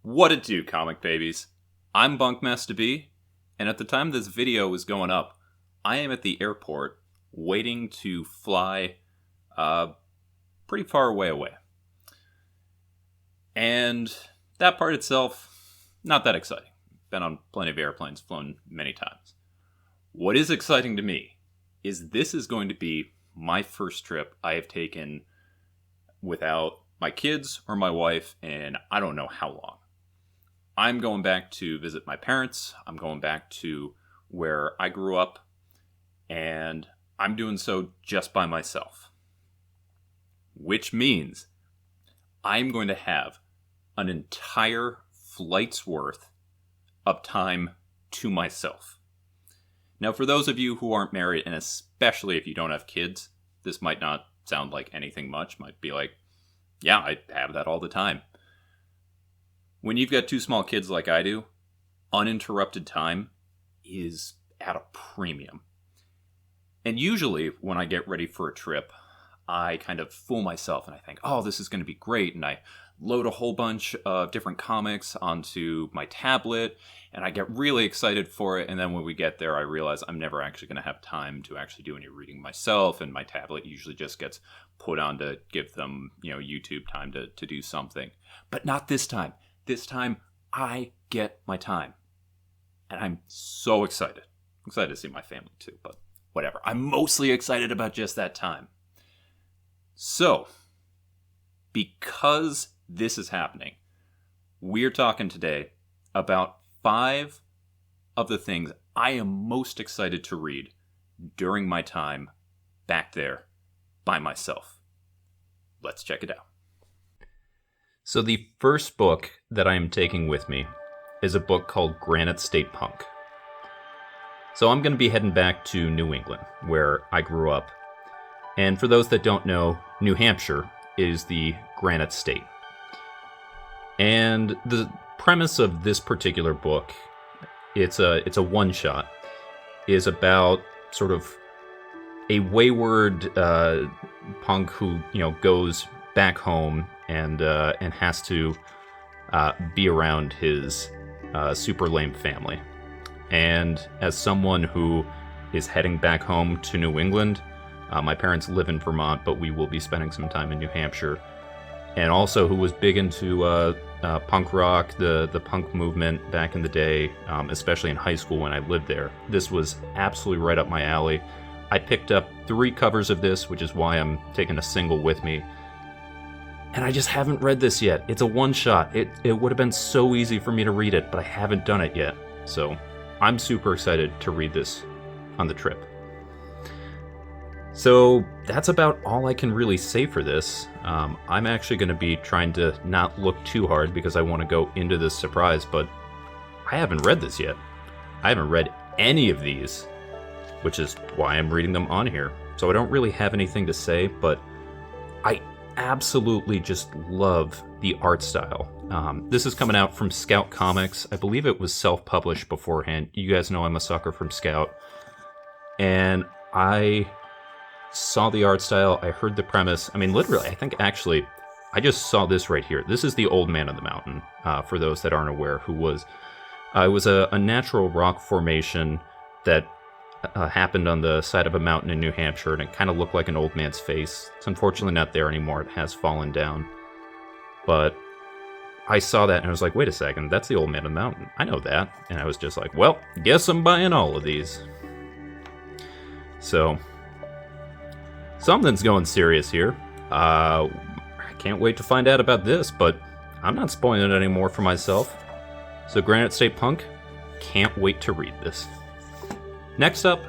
What it do, comic babies? I'm BunkmastaB, and at the time this video was going up, I am at the airport waiting to fly pretty far away. And that part itself, not that exciting. Been on plenty of airplanes, flown many times. What is exciting to me is this is going to be my first trip I have taken without my kids or my wife in I don't know how long. I'm going back to visit my parents. I'm going back to where I grew up, and I'm doing so just by myself. Which means I'm going to have an entire flight's worth of time to myself. Now, for those of you who aren't married, and especially if you don't have kids, this might not sound like anything much. Might be like, yeah, I have that all the time. When you've got two small kids like I do, uninterrupted time is at a premium. And usually when I get ready for a trip, I kind of fool myself and I think, oh, this is going to be great. And I load a whole bunch of different comics onto my tablet and I get really excited for it. And then when we get there, I realize I'm never actually going to have time to actually do any reading myself. And my tablet usually just gets put on to give them, YouTube time to do something. But not this time. This time, I get my time. And I'm so excited. I'm excited to see my family too, but whatever. I'm mostly excited about just that time. So, because this is happening, we're talking today about 5 of the things I am most excited to read during my time back there by myself. Let's check it out. So the first book that I am taking with me is a book called Granite State Punk. So I'm going to be heading back to New England, where I grew up. And for those that don't know, New Hampshire is the Granite State. And the premise of this particular book, it's a one-shot, is about sort of a wayward punk who goes back home and has to be around his super lame family. And as someone who is heading back home to New England, my parents live in Vermont, but we will be spending some time in New Hampshire, and also who was big into punk rock, the punk movement back in the day, especially in high school when I lived there. This was absolutely right up my alley. I picked up 3 covers of this, which is why I'm taking a single with me. And I just haven't read this yet. It's a one-shot. It would have been so easy for me to read it, but I haven't done it yet. So I'm super excited to read this on the trip. So that's about all I can really say for this. I'm actually going to be trying to not look too hard because I want to go into this surprise, but I haven't read this yet. I haven't read any of these, which is why I'm reading them on here. So I don't really have anything to say, but I absolutely just love the art style. This is coming out from Scout Comics. I believe it was self-published beforehand. You guys know I'm a sucker from Scout. And I saw the art style, I heard the premise. I mean, literally, I think actually, I just saw this right here. This is the Old Man of the Mountain, for those that aren't aware, who was, it was a natural rock formation that happened on the side of a mountain in New Hampshire, and it kind of looked like an old man's face. It's unfortunately not there anymore. It has fallen down. But I saw that and I was like, wait a second, that's the Old Man of the Mountain. I know that. And I was just like, well, guess I'm buying all of these. So something's going serious here. I can't wait to find out about this, but I'm not spoiling it anymore for myself. So Granite State Punk, can't wait to read this. Next up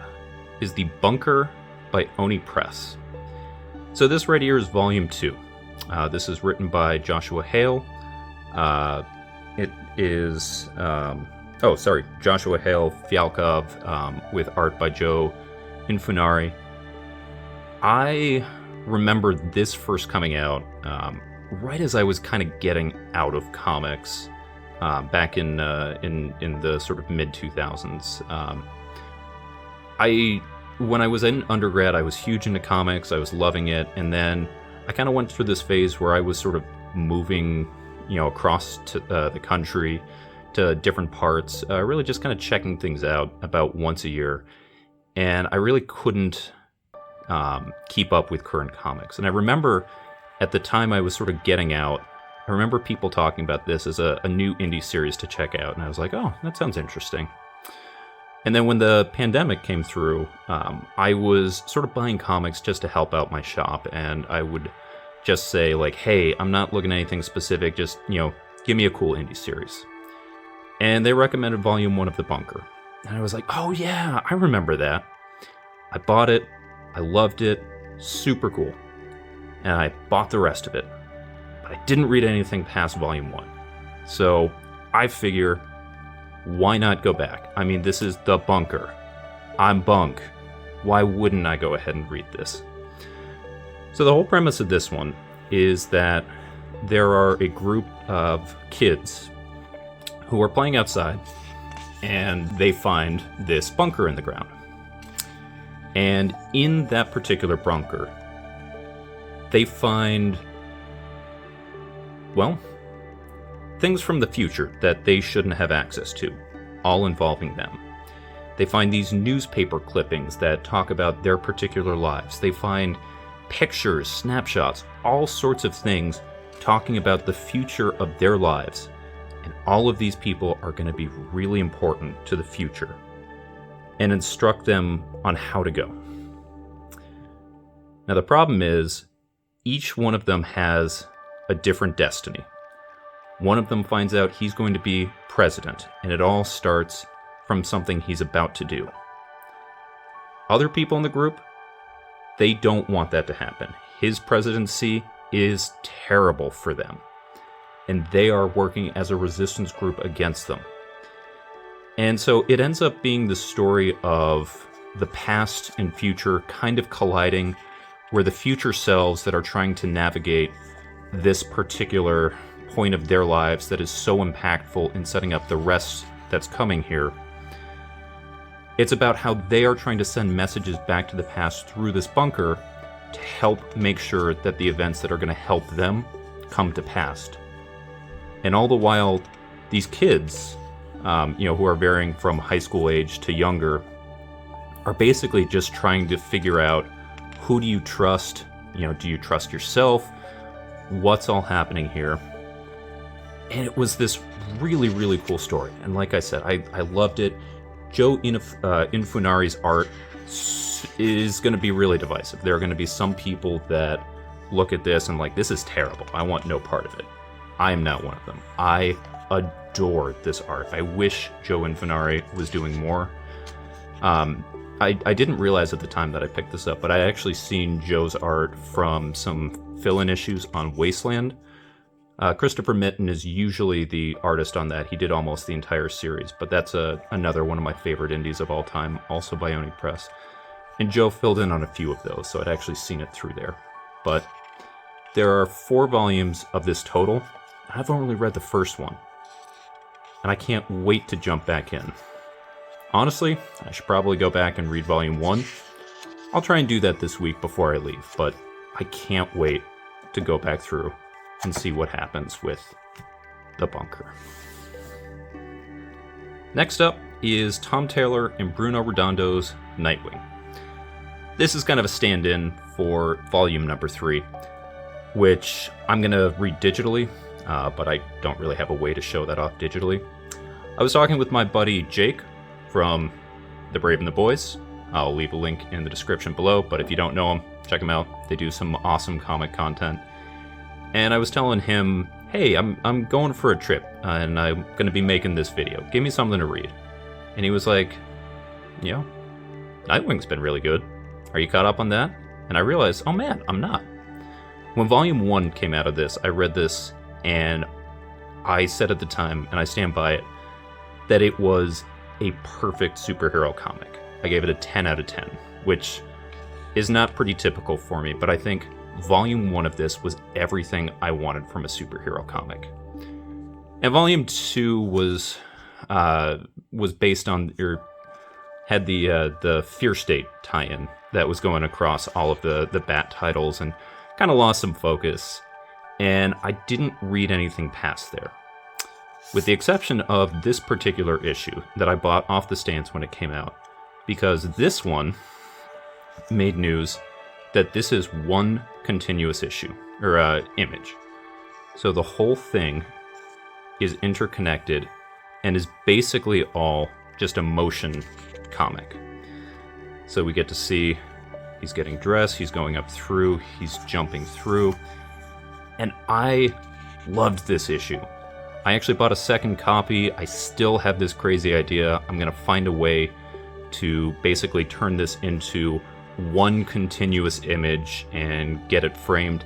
is The Bunker by Oni Press. So this right here is Volume 2. This is written by Joshua Hale. It is, Joshua Hale Fialkov, with art by Joe Infunari. I remember this first coming out right as I was kind of getting out of comics back in the sort of mid-2000s. When I was in undergrad, I was huge into comics. I was loving it, and then I kind of went through this phase where I was sort of moving across to, the country to different parts, really just kind of checking things out about once a year. And I really couldn't keep up with current comics. And I remember at the time I was sort of getting out, I remember people talking about this as a new indie series to check out. And I was like, oh, that sounds interesting. And then when the pandemic came through, I was sort of buying comics just to help out my shop. And I would just say, like, hey, I'm not looking at anything specific. Just, give me a cool indie series. And they recommended Volume 1 of The Bunker. And I was like, oh yeah, I remember that. I bought it. I loved it. Super cool. And I bought the rest of it. But I didn't read anything past Volume 1. So I figure, why not go back? I mean, this is The Bunker. I'm Bunk. Why wouldn't I go ahead and read this? So the whole premise of this one is that there are a group of kids who are playing outside, and they find this bunker in the ground. And in that particular bunker, they find, well, things from the future that they shouldn't have access to, all involving them. They find these newspaper clippings that talk about their particular lives. They find pictures, snapshots, all sorts of things talking about the future of their lives. And all of these people are going to be really important to the future and instruct them on how to go. Now, the problem is each one of them has a different destiny. One of them finds out he's going to be president, and it all starts from something he's about to do. Other people in the group, they don't want that to happen. His presidency is terrible for them, and they are working as a resistance group against them. And so it ends up being the story of the past and future kind of colliding, where the future selves that are trying to navigate this particular point of their lives that is so impactful in setting up the rest that's coming here. It's about how they are trying to send messages back to the past through this bunker to help make sure that the events that are going to help them come to pass. And all the while, these kids, who are varying from high school age to younger, are basically just trying to figure out, who do you trust? Do you trust yourself? What's all happening here? And it was this really, really cool story. And like I said, I loved it. Joe Infunari's art is going to be really divisive. There are going to be some people that look at this and like, this is terrible. I want no part of it. I am not one of them. I adore this art. I wish Joe Infunari was doing more. I didn't realize at the time that I picked this up, but I actually seen Joe's art from some fill-in issues on Wasteland. Christopher Mitten is usually the artist on that. He did almost the entire series, but that's another one of my favorite indies of all time, also by Oni Press. And Joe filled in on a few of those, so I'd actually seen it through there. But there are 4 volumes of this total. I've only read the first one, and I can't wait to jump back in. Honestly, I should probably go back and read Volume 1. I'll try and do that this week before I leave, but I can't wait to go back through and see what happens with The Bunker. Next up is Tom Taylor and Bruno Redondo's Nightwing. This is kind of a stand-in for volume number 3, which I'm going to read digitally, but I don't really have a way to show that off digitally. I was talking with my buddy Jake from The Brave and the Boys. I'll leave a link in the description below, but if you don't know them, check them out. They do some awesome comic content. And I was telling him, hey, I'm going for a trip, and I'm going to be making this video. Give me something to read. And he was like, Nightwing's been really good. Are you caught up on that? And I realized, oh man, I'm not. When Volume 1 came out of this, I read this, and I said at the time, and I stand by it, that it was a perfect superhero comic. I gave it a 10 out of 10, which is not pretty typical for me, but I think Volume 1 of this was everything I wanted from a superhero comic. And Volume 2 was based on, or had the Fear State tie-in that was going across all of the Bat titles and kind of lost some focus. and I didn't read anything past there. With the exception of this particular issue that I bought off the stands when it came out, because this one made news that this is one continuous issue, or image. So the whole thing is interconnected and is basically all just a motion comic. So we get to see he's getting dressed, he's going up through, he's jumping through. And I loved this issue. I actually bought a second copy. I still have this crazy idea. I'm going to find a way to basically turn this into one continuous image and get it framed.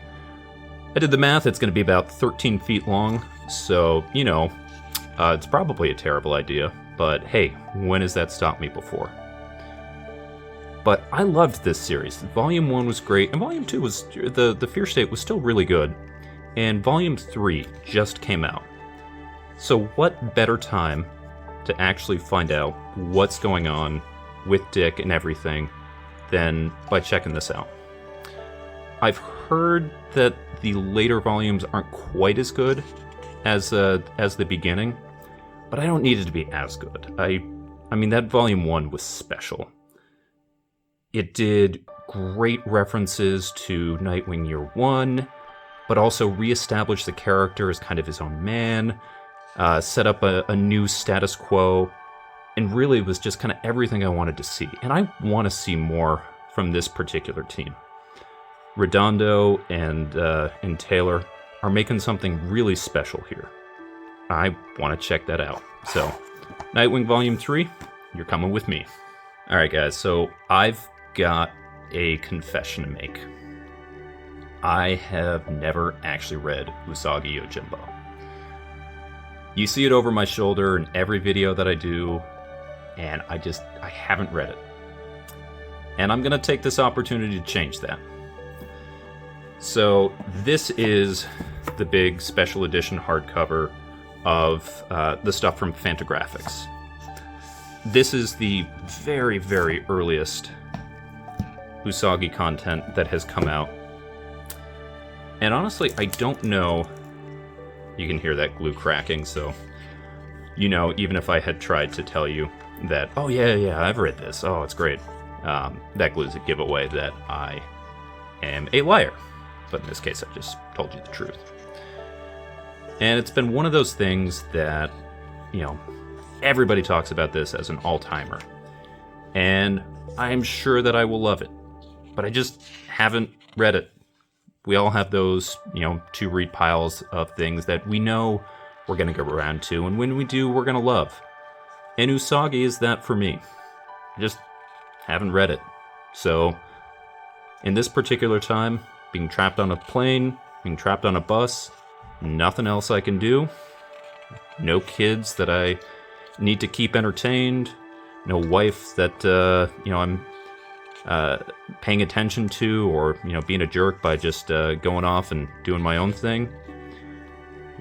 I did the math. It's going to be about 13 feet long. So, you know, it's probably a terrible idea. But hey, when has that stopped me before? But I loved this series. Volume 1 was great, and Volume 2 was, the Fear State was still really good. And Volume 3 just came out. So what better time to actually find out what's going on with Dick and everything than by checking this out. I've heard that the later volumes aren't quite as good as the beginning, but I don't need it to be as good. I mean, that Volume 1 was special. It did great references to Nightwing Year 1, but also reestablished the character as kind of his own man, set up a new status quo, and really was just kind of everything I wanted to see. And I want to see more from this particular team. Redondo and Taylor are making something really special here. I want to check that out. So, Nightwing Volume 3, you're coming with me. Alright guys, so I've got a confession to make. I have never actually read Usagi Yojimbo. You see it over my shoulder in every video that I do, and I haven't read it. And I'm gonna take this opportunity to change that. So this is the big special edition hardcover of the stuff from Fantagraphics. This is the very, very earliest Usagi content that has come out. And honestly, I don't know. You can hear that glue cracking, so you know, even if I had tried to tell you that, oh yeah, I've read this, oh, it's great, that glue is a giveaway that I am a liar. But in this case, I just told you the truth. And it's been one of those things that, you know, everybody talks about this as an all-timer. And I'm sure that I will love it. But I just haven't read it. We all have those, you know, to-read piles of things that we know we're going to get around to, and when we do, we're going to love. And Usagi is that for me. I just haven't read it. So, in this particular time, being trapped on a plane, being trapped on a bus, nothing else I can do, no kids that I need to keep entertained, no wife that, you know, I'm paying attention to, or, you know, being a jerk by just going off and doing my own thing.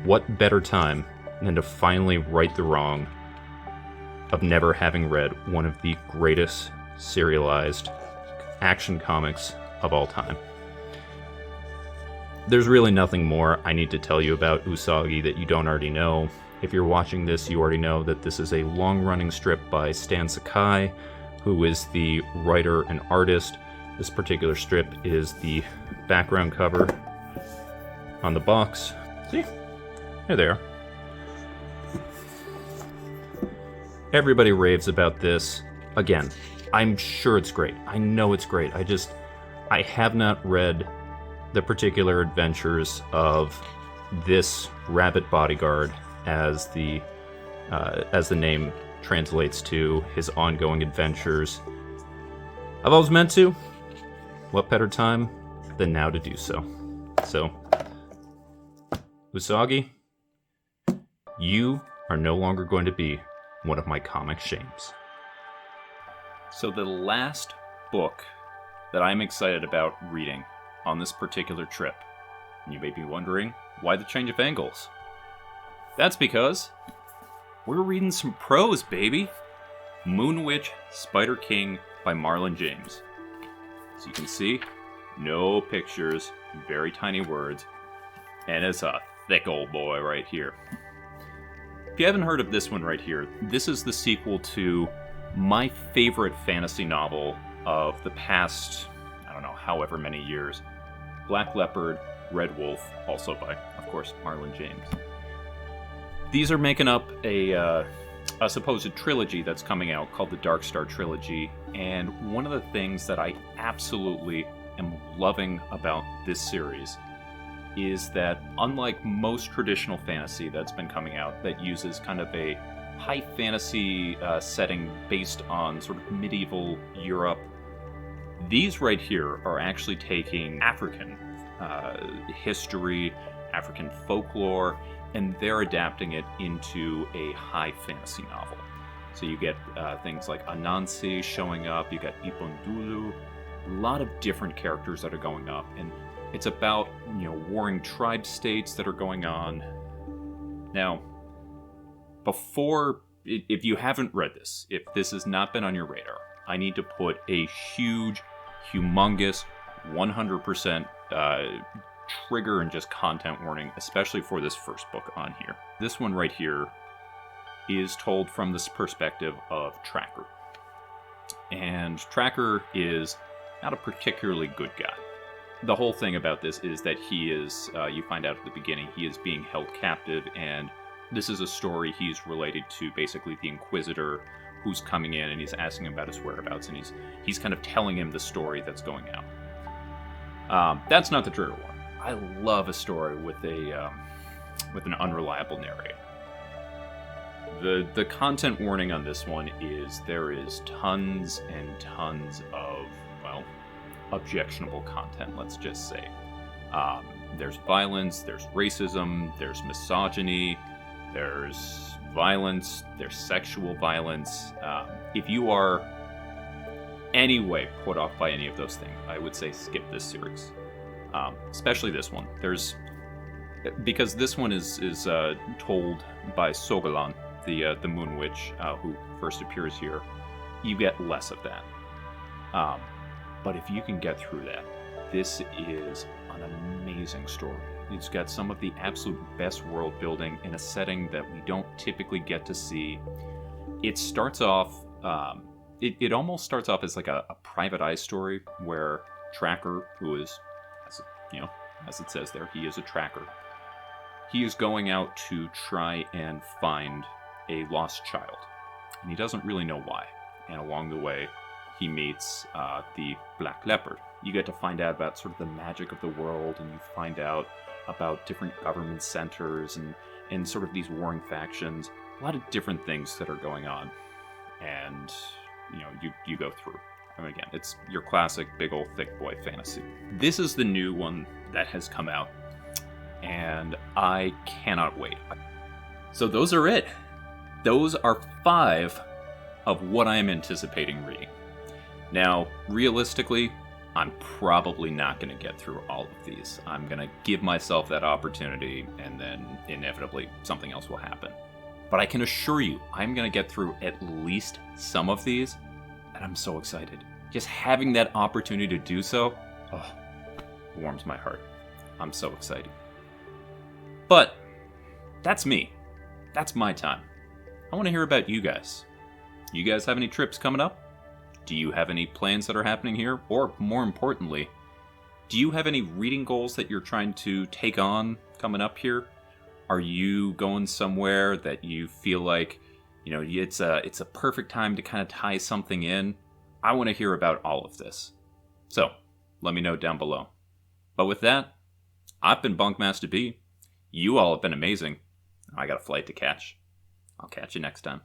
What better time than to finally right the wrong of never having read one of the greatest serialized action comics of all time. There's really nothing more I need to tell you about Usagi that you don't already know. If you're watching this, you already know that this is a long-running strip by Stan Sakai, who is the writer and artist. This particular strip is the background cover on the box. See? There they are. Everybody raves about this. Again, I'm sure it's great. I know it's great. I have not read the particular adventures of this rabbit bodyguard, as the name translates to, his ongoing adventures. I've always meant to. What better time than now to do so? So, Usagi, you are no longer going to be one of my comic shames. So the last book that I'm excited about reading on this particular trip, and you may be wondering, why the change of angles? That's because we're reading some prose, baby! Moon Witch, Spider King by Marlon James. As you can see, no pictures, very tiny words. And it's a thick old boy right here. If you haven't heard of this one right here, this is the sequel to my favorite fantasy novel of the past, I don't know, however many years. Black Leopard, Red Wolf, also by, of course, Marlon James. These are making up a supposed trilogy that's coming out called the Dark Star Trilogy, and one of the things that I absolutely am loving about this series is that, unlike most traditional fantasy that's been coming out that uses kind of a high fantasy setting based on sort of medieval Europe, these right here are actually taking African history, African folklore, and they're adapting it into a high fantasy novel. So you get things like Anansi showing up, you got Ibundulu, a lot of different characters that are going up, and it's about, warring tribe states that are going on. Now, before, if you haven't read this, if this has not been on your radar, I need to put a huge, humongous, 100% trigger and just content warning, especially for this first book on here. This one right here is told from this perspective of Tracker. And Tracker is not a particularly good guy. The whole thing about this is that he is, you find out at the beginning, he is being held captive, and this is a story he's related to basically the Inquisitor, who's coming in and he's asking him about his whereabouts, and he's kind of telling him the story that's going out. That's not the trigger one. I love a story with an unreliable narrator. The content warning on this one is there is tons and tons of, well, objectionable content, let's just say. There's violence, there's racism, there's misogyny, there's violence, there's sexual violence. If you are any way put off by any of those things, I would say skip this series. Especially this one. Because this one is told by Sogalan, the Moon Witch, who first appears here. You get less of that. But if you can get through that, this is an amazing story. It's got some of the absolute best world building in a setting that we don't typically get to see. It starts off, it almost starts off as like a private eye story where Tracker, who is, as it says there, he is a tracker. He is going out to try and find a lost child, and he doesn't really know why. And along the way, he meets the Black Leopard. You get to find out about sort of the magic of the world, and you find out about different government centers and sort of these warring factions. A lot of different things that are going on, and you go through. And again, it's your classic big old thick boy fantasy. This is the new one that has come out, and I cannot wait. So those are it. Those are 5 of what I am anticipating reading. Now, realistically, I'm probably not going to get through all of these. I'm going to give myself that opportunity, and then inevitably something else will happen. But I can assure you, I'm going to get through at least some of these, and I'm so excited. Just having that opportunity to do so, warms my heart. I'm so excited. But that's me. That's my time. I want to hear about you guys. You guys have any trips coming up? Do you have any plans that are happening here? Or more importantly, do you have any reading goals that you're trying to take on coming up here? Are you going somewhere that you feel like, it's a perfect time to kind of tie something in? I want to hear about all of this. So, let me know down below. But with that, I've been BunkmastaB. You all have been amazing. I got a flight to catch. I'll catch you next time.